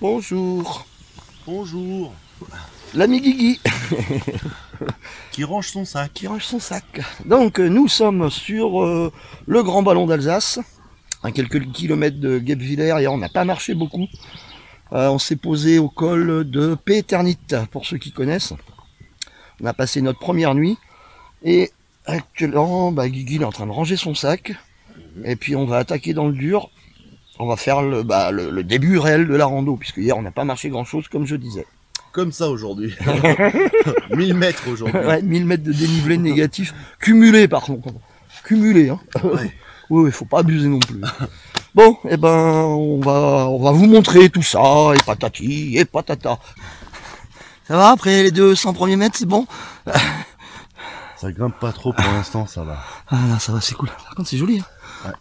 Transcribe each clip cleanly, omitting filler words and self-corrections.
Bonjour. Bonjour. L'ami Guigui. Qui range son sac. Qui range son sac. Donc nous sommes sur le Grand Ballon d'Alsace, à quelques kilomètres de Guebwiller. Hier on n'a pas marché beaucoup. On s'est posé au col de Péternit, pour ceux qui connaissent. On a passé notre première nuit. Et actuellement, Guigui est en train de ranger son sac. Et puis on va attaquer dans le dur. On va faire le début réel de la rando, puisque hier on n'a pas marché grand chose, comme je disais. Comme ça aujourd'hui. 1000 mètres aujourd'hui. Ouais, 1000 mètres de dénivelé négatif, cumulé par contre. Cumulé, hein. Ouais. Oui, faut pas abuser non plus. Bon, eh ben, on va vous montrer tout ça, et patati, et patata. Ça va, après les 200 premiers mètres, c'est bon? Ça grimpe pas trop pour l'instant, ça va. Ah là, ça va, c'est cool. Par contre, c'est joli, hein. Ouais.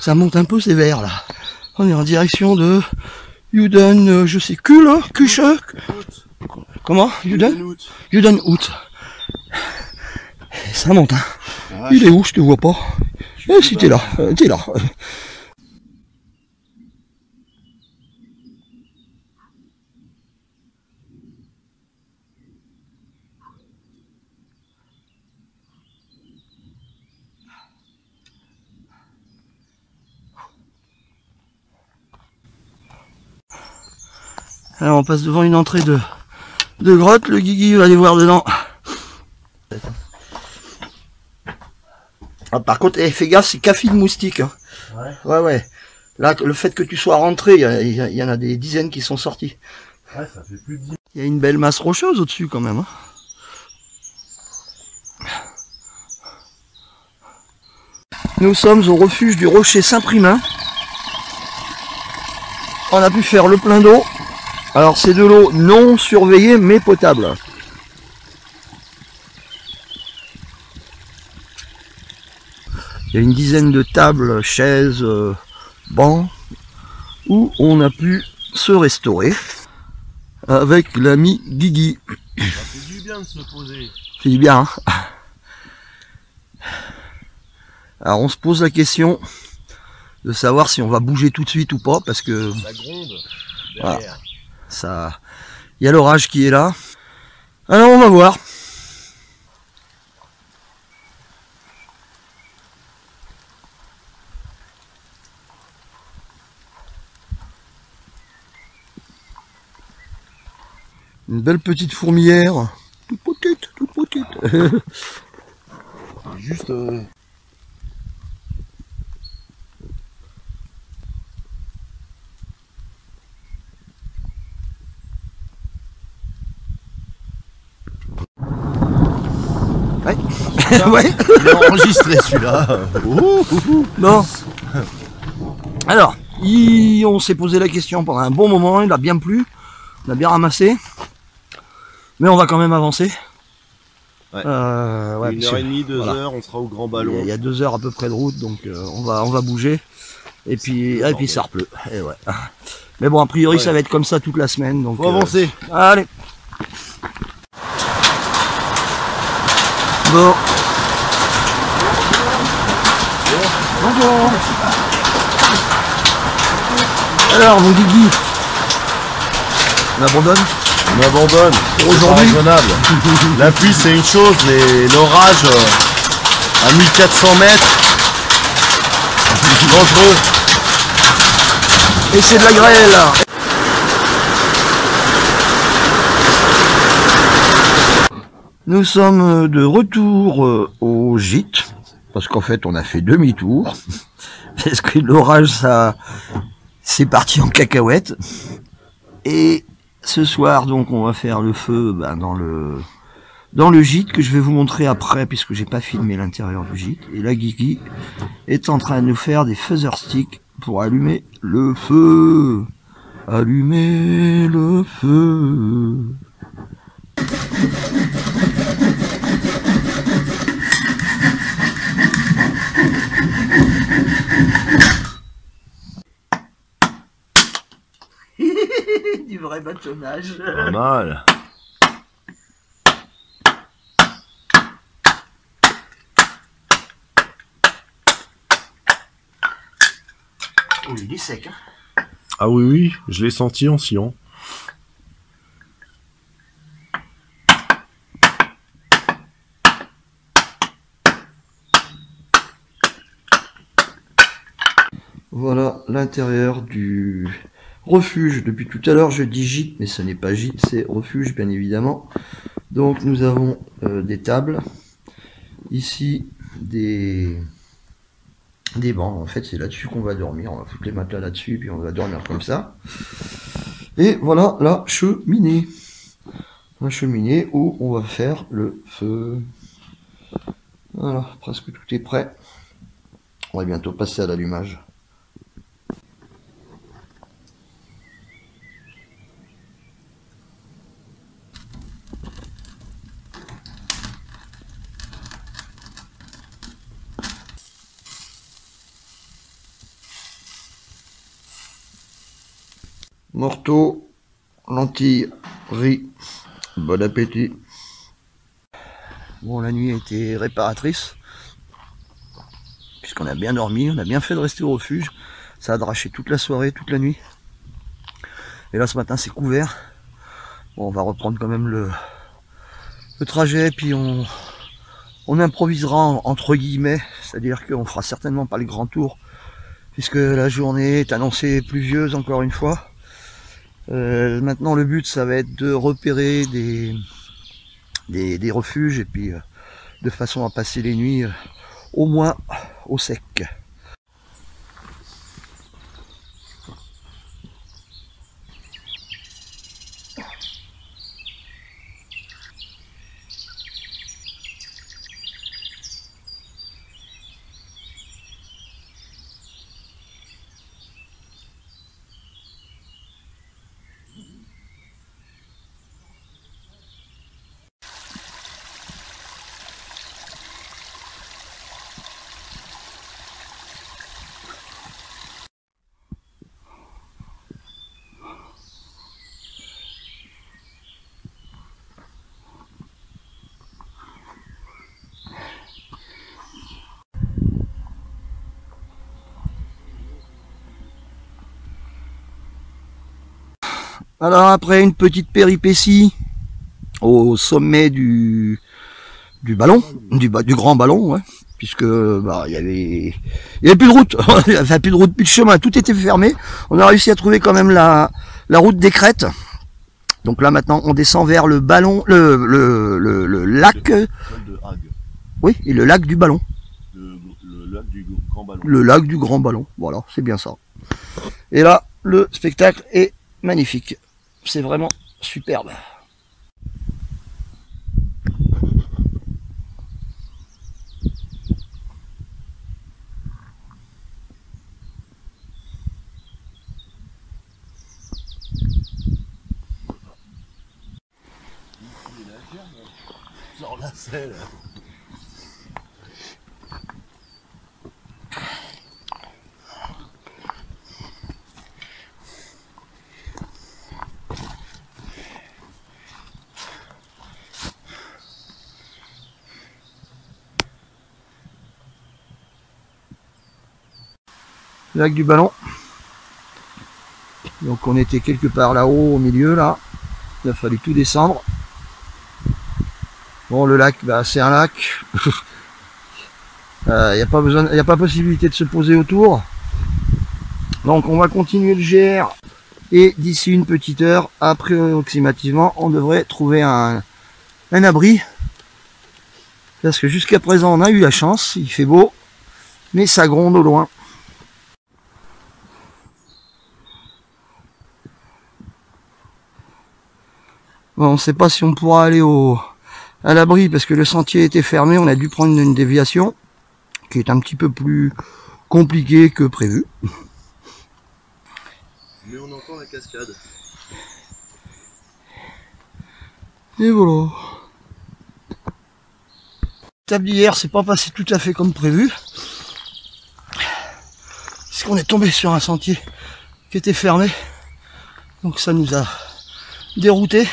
Ça monte un peu sévère là. On est en direction de Juden, je sais, Kuche. Comment? Juden Out. Ça monte, hein. Ah, Il est où? Je te vois pas. Eh si t'es là, t'es là. Alors on passe devant une entrée de grotte, le Guigui va aller voir dedans. Ah, par contre, fais gaffe, c'est café de moustique. Hein. Ouais. Là, le fait que tu sois rentré, il y en a des dizaines qui sont sortis. Ouais, ça fait plus de 10. Il y a une belle masse rocheuse au-dessus quand même. Hein. Nous sommes au refuge du Rocher Saint-Primin. On a pu faire le plein d'eau. Alors c'est de l'eau non surveillée mais potable. Il y a une dizaine de tables, chaises, bancs où on a pu se restaurer avec l'ami Guigui. Ça fait du bien de se poser. C'est du bien. Hein. Alors on se pose la question de savoir si on va bouger tout de suite ou pas parce que Ça gronde derrière. Voilà. Ça, il y a l'orage qui est là. Alors on va voir. Une belle petite fourmilière. Toute petite, toute petite. Juste... Ouais. Ouais. Il est enregistré celui-là. Bon. Alors, on s'est posé la question pendant un bon moment, il a bien plu, on a bien ramassé. Mais on va quand même avancer. Ouais. Ouais, 1h30, 2 voilà. heures, on sera au Grand Ballon. Il y a 2 heures à peu près de route, donc on va bouger. Et puis ça repleut. Et ouais. Mais bon, a priori, ça va être comme ça toute la semaine. Donc, Faut avancer. Allez. Bon. Bonjour. Alors, mon Guigui, on abandonne? On abandonne. Aujourd'hui. C'est pas raisonnable. La pluie c'est une chose, mais l'orage à 1400 mètres, dangereux. Et c'est de la grêle. Nous sommes de retour au gîte, parce qu'en fait on a fait demi-tour, parce que l'orage c'est parti en cacahuète. Et ce soir donc on va faire le feu dans le gîte que je vais vous montrer après, puisque j'ai pas filmé l'intérieur du gîte. Et là Guigui est en train de nous faire des fuzzer sticks pour allumer le feu. Allumer le feu. Du vrai bâtonnage. Pas mal. Oh, il est sec, hein. Ah oui, oui, je l'ai senti en sciant. Voilà l'intérieur du refuge. Depuis tout à l'heure je dis gîte, mais ce n'est pas gîte, c'est refuge bien évidemment. Donc nous avons des tables, ici des bancs. En fait c'est là-dessus qu'on va dormir, on va foutre les matelas là-dessus, puis on va dormir comme ça. Et voilà la cheminée. La cheminée où on va faire le feu. Voilà, presque tout est prêt. On va bientôt passer à l'allumage. Morteau, lentilles, riz, bon appétit. Bon, la nuit a été réparatrice, puisqu'on a bien dormi, on a bien fait de rester au refuge. Ça a draché toute la soirée, toute la nuit. Et là ce matin c'est couvert. Bon, on va reprendre quand même le trajet, puis on improvisera entre guillemets, c'est-à-dire qu'on fera certainement pas le grand tour, puisque la journée est annoncée pluvieuse encore une fois. Maintenant le but ça va être de repérer des refuges, et puis de façon à passer les nuits au moins au sec. Alors après une petite péripétie au sommet du ballon, du grand ballon, ouais, puisque bah il y avait plus de route, enfin plus de route, plus de chemin, tout était fermé. On a réussi à trouver quand même la route des crêtes. Donc là maintenant on descend vers le ballon, le lac. Oui, et le lac du ballon. Le lac du grand ballon. Le lac du grand ballon, voilà, c'est bien ça. Et là, le spectacle est magnifique. C'est vraiment superbe. Genre la selle. Lac du ballon. Donc on était quelque part là-haut au milieu là. Il a fallu tout descendre. Bon, le lac, bah, c'est un lac. Il n'y a pas possibilité de se poser autour. Donc on va continuer le GR. Et d'ici une petite heure, approximativement, on devrait trouver un abri. Parce que jusqu'à présent on a eu la chance, il fait beau, mais ça gronde au loin. Bon, on ne sait pas si on pourra aller à l'abri parce que le sentier était fermé, on a dû prendre une déviation qui est un petit peu plus compliquée que prévu. Mais on entend la cascade. Et voilà. Table d'hier, c'est pas passé tout à fait comme prévu. Puisqu'on est tombé sur un sentier qui était fermé. Donc ça nous a dérouté.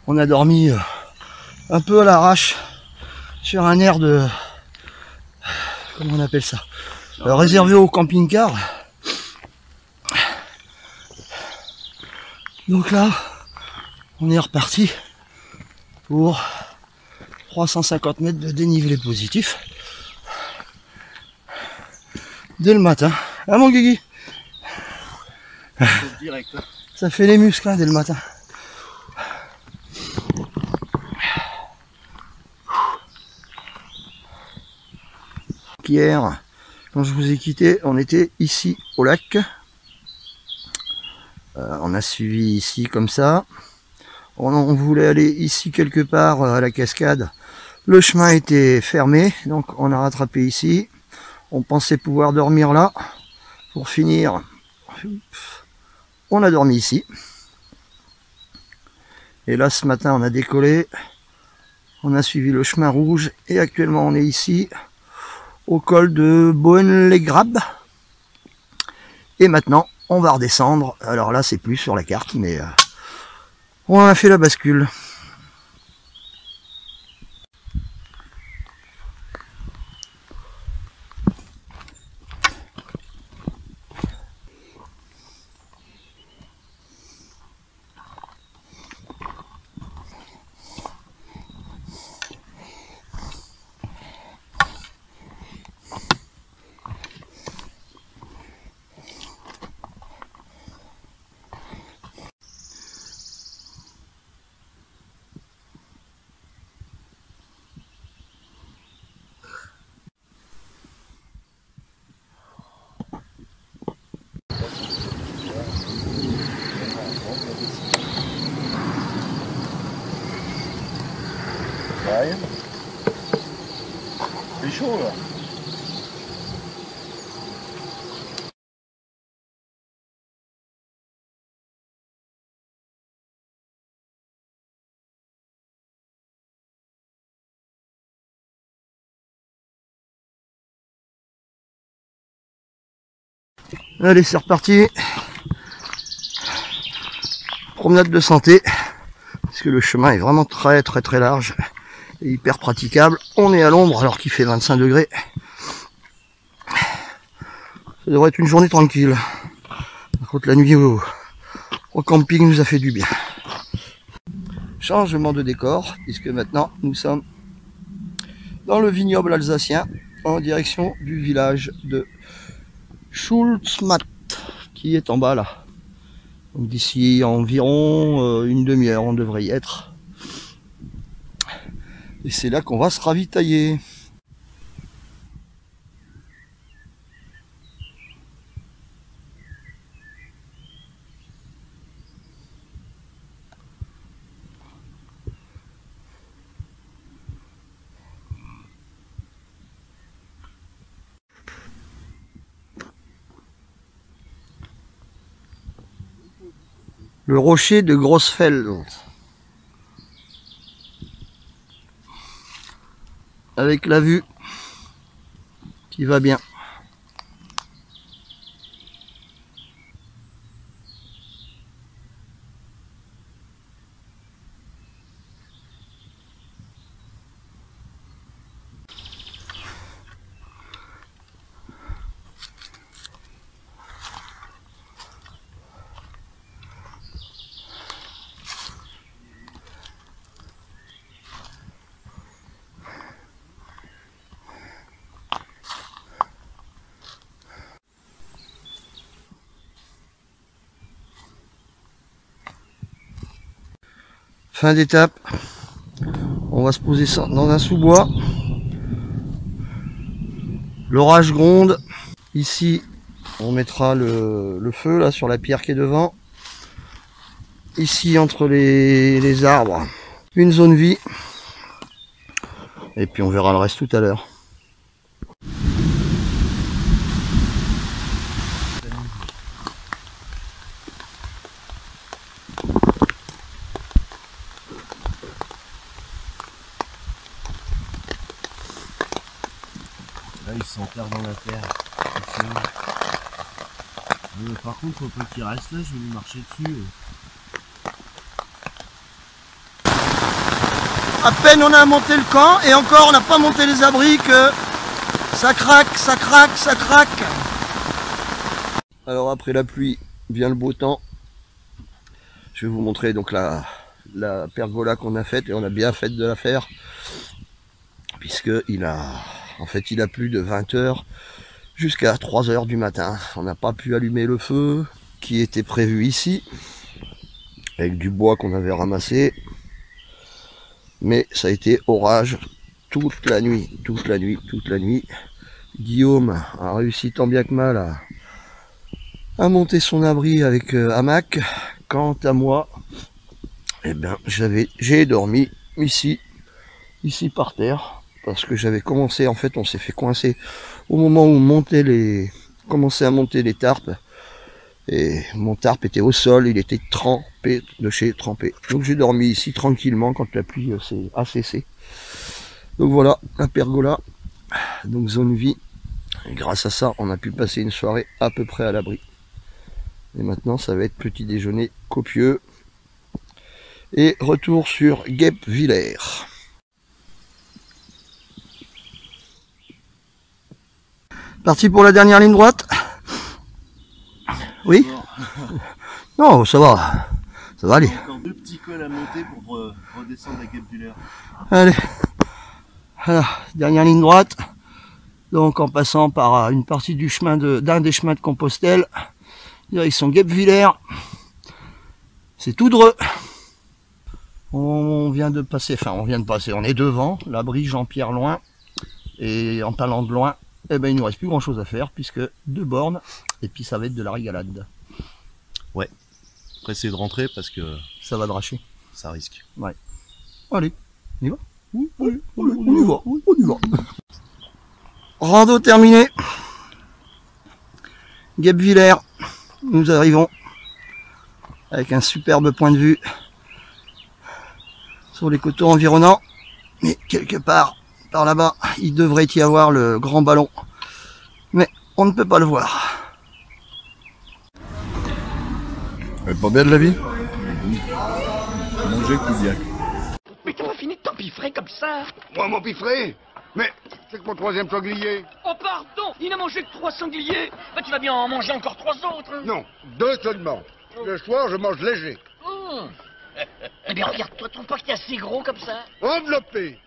On a dormi un peu à l'arrache sur un air de... comment on appelle ça? réservé au camping-car. Donc là, on est reparti pour 350 mètres de dénivelé positif. Dès le matin. Ah mon Guigui, Direct. ça fait les muscles hein, dès le matin. Hier, quand je vous ai quitté, on était ici au lac. On a suivi ici comme ça. On voulait aller ici quelque part à la cascade. Le chemin était fermé, donc on a rattrapé ici. On pensait pouvoir dormir là. Pour finir, on a dormi ici. Et là, ce matin, on a décollé. On a suivi le chemin rouge. Et actuellement, on est ici, au col de Boen-les-Grabes. Et maintenant, on va redescendre. Alors là, c'est plus sur la carte, mais on a fait la bascule. C'est chaud là. Allez, c'est reparti. Promenade de santé. Parce que le chemin est vraiment très large. Et hyper praticable. On est à l'ombre alors qu'il fait 25 degrés. Ça devrait être une journée tranquille. Par contre, la nuit au camping nous a fait du bien. Changement de décor, puisque maintenant nous sommes dans le vignoble alsacien, en direction du village de Schulzmatt, qui est en bas là. Donc d'ici environ une demi-heure, on devrait y être. Et c'est là qu'on va se ravitailler. Le rocher de Grossfeld. Avec la vue qui va bien. Fin d'étape, on va se poser ça dans un sous-bois. L'orage gronde. Ici, on mettra le feu là sur la pierre qui est devant. Ici, entre les arbres, une zone vie. Et puis on verra le reste tout à l'heure. Là, il s'enterre dans la terre. Par contre, faut pas qu'il reste là, je vais lui marcher dessus. À peine on a monté le camp et encore on n'a pas monté les abris que Ça craque, ça craque, ça craque. Alors après la pluie vient le beau temps. Je vais vous montrer donc la pergola qu'on a faite, et on a bien fait de la faire, puisque il a plu de 20h jusqu'à 3h du matin. On n'a pas pu allumer le feu qui était prévu ici, avec du bois qu'on avait ramassé, mais ça a été orage toute la nuit. Guillaume a réussi tant bien que mal à monter son abri avec hamac. Quant à moi, eh ben, j'ai dormi ici par terre, parce que j'avais commencé, en fait on s'est fait coincer au moment où on commençait à monter les tarpes, et mon tarp était au sol, il était trempé de chez trempé. Donc j'ai dormi ici tranquillement quand la pluie a cessé. Donc voilà la pergola, donc zone vie. Et grâce à ça, on a pu passer une soirée à peu près à l'abri. Et maintenant, ça va être petit déjeuner copieux. Et retour sur Guebwiller. Parti pour la dernière ligne droite? Oui? Non, ça va. Ça va aller. Encore 2 petits cols à monter pour redescendre à Guebwiller. Allez. Alors, dernière ligne droite. Donc en passant par une partie du chemin d'un des chemins de Compostelle, direction Guebwiller. C'est tout droit. On vient de passer, on est devant l'abri Jean-Pierre Loin, et en parlant de loin, eh ben il nous reste plus grand chose à faire, puisque 2 bornes et puis ça va être de la régalade. Ouais. Après essayer de rentrer parce que ça va dracher. Ça risque. Ouais. Allez, on y va. On y va. Rando terminé. Guebwiller, nous arrivons avec un superbe point de vue sur les coteaux environnants, mais quelque part par là-bas il devrait y avoir le grand ballon, mais on ne peut pas le voir. Pas bien de la vie? Manger Koudiak. Mais t'as pas fini de t'empiffrer comme ça? Moi m'empiffrer? Mais c'est que mon 3e sanglier. Oh pardon, il n'a mangé que 3 sangliers. Bah tu vas bien en manger encore 3 autres. Non, 2 seulement. Le soir je mange léger. Eh bien regarde-toi, trouve pas que t'es assez gros comme ça? Enveloppé.